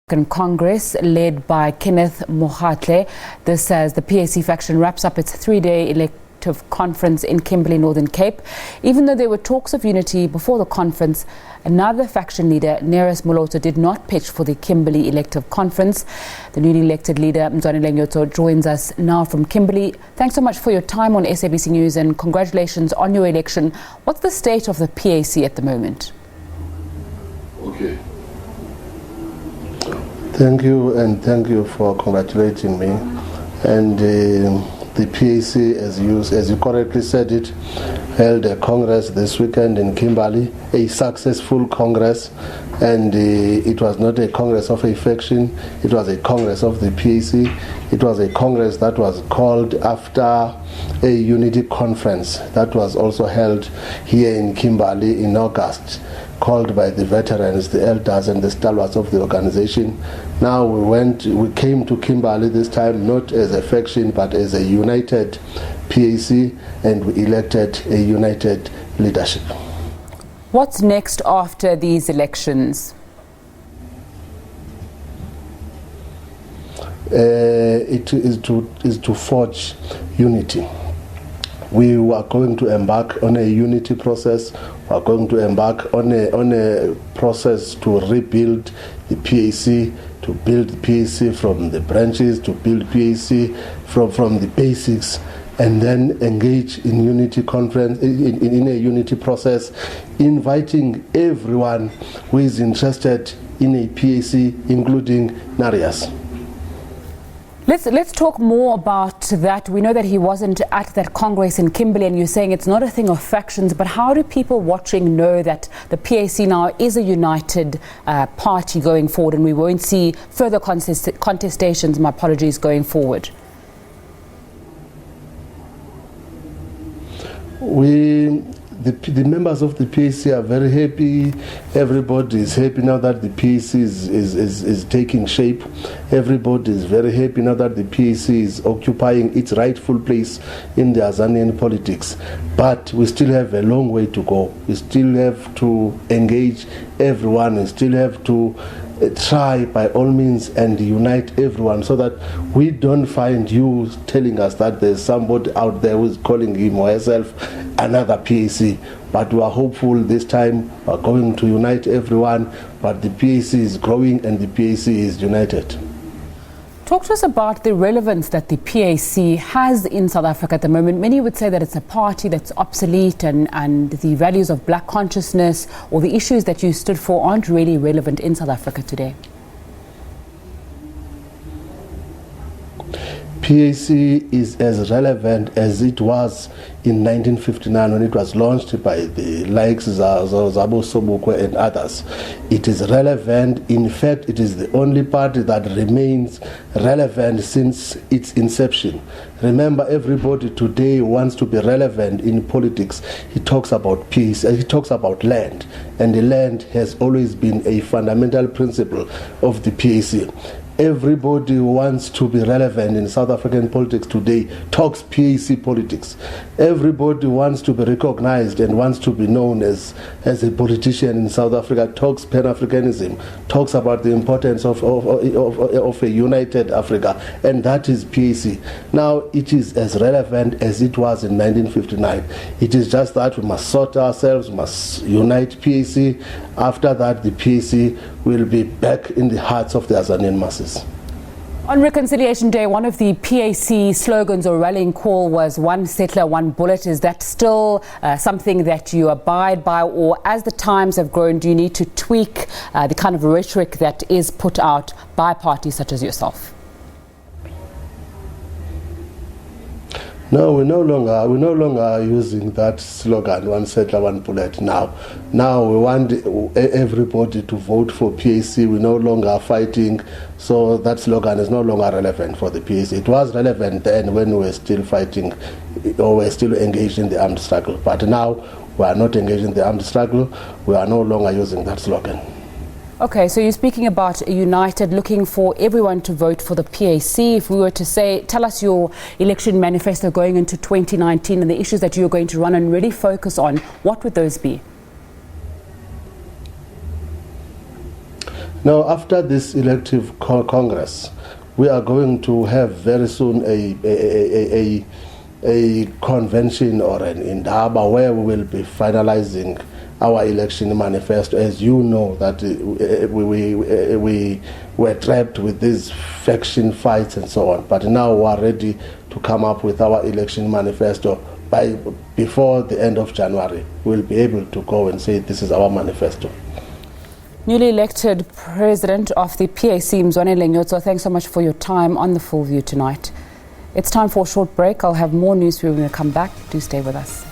Congress led by Kenneth Mokgatlhe. This as the PAC faction wraps up its three-day elective conference in Kimberley, Northern Cape. Even though there were talks of unity before the conference, another faction leader, Nerius Moloto, did not pitch for the Kimberley elective conference. The newly elected leader, Mzwanele Nyhotso, joins us now from Kimberley. Thanks so much for your time on SABC News and congratulations on your election. What's the state of the PAC at the moment? Okay. Thank you, and thank you for congratulating me. And the PAC, as you correctly said it, held a congress this weekend in Kimberley, a successful congress, and it was not a congress of a faction, it was a congress of the PAC. It was a congress that was called after a unity conference that was also held here in Kimberley in August, called by the veterans, the elders and the stalwarts of the organization. Now we came to Kimberley this time not as a faction but as a united PAC, and we elected a united leadership. What's next after these elections? It is to forge unity. We are going to embark on a unity process. We are going to embark on a process to rebuild the PAC, to build the PAC from the branches, to build PAC from the basics, and then engage in unity conference, in a unity process, inviting everyone who is interested in a PAC, including Nerius. Let's talk more about that. We know that he wasn't at that Congress in Kimberley, and you're saying it's not a thing of factions, but how do people watching know that the PAC now is a united party going forward, and we won't see further contestations, my apologies, going forward? The members of the PAC are very happy. Everybody is happy now that the PAC is taking shape. Everybody is very happy now that the PAC is occupying its rightful place in the Azanian politics. But we still have a long way to go. We still have to engage everyone. We still have to try by all means and unite everyone, so that we don't find you telling us that there's somebody out there who's calling him or herself another PAC. But we are hopeful this time we are going to unite everyone, but the PAC is growing and the PAC is united. Talk to us about the relevance that the PAC has in South Africa at the moment. Many would say that it's a party that's obsolete, and the values of black consciousness or the issues that you stood for aren't really relevant in South Africa today. PAC is as relevant as it was in 1959 when it was launched by the likes of Zabo Sobukwe and others. It is relevant. In fact, it is the only party that remains relevant since its inception. Remember, everybody today wants to be relevant in politics. He talks about peace, he talks about land, and the land has always been a fundamental principle of the PAC. Everybody who wants to be relevant in South African politics today talks PAC politics. Everybody wants to be recognized and wants to be known as a politician in South Africa talks Pan Africanism, talks about the importance of a united Africa, and that is PAC. Now it is as relevant as it was in 1959. It is just that we must sort ourselves, we must unite PAC. After that, the PAC will be back in the hearts of the Azanian masses. On Reconciliation Day, one of the PAC slogans or rallying call was "One settler, one bullet." Is that still something that you abide by, or as the times have grown, do you need to tweak the kind of rhetoric that is put out by parties such as yourself? No, we're no longer using that slogan, "One settler, one bullet." Now we want everybody to vote for PAC. We're no longer fighting, so that slogan is no longer relevant for the PAC. It was relevant then when we were still fighting or we were still engaged in the armed struggle. But now we are not engaged in the armed struggle. We are no longer using that slogan. Okay, so you're speaking about united, looking for everyone to vote for the PAC. If we were to say, tell us your election manifesto going into 2019 and the issues that you're going to run and really focus on, what would those be? Now, after this elective congress, we are going to have very soon a convention or an indaba where we will be finalizing our election manifesto. As you know, that we were trapped with these faction fights and so on, but now we are ready to come up with our election manifesto. Before the end of January, we'll be able to go and say this is our manifesto. Newly elected President of the PAC, Mzwanele Nyhotso, thanks so much for your time on The Full View tonight. It's time for a short break. I'll have more news for you when we come back. Do stay with us.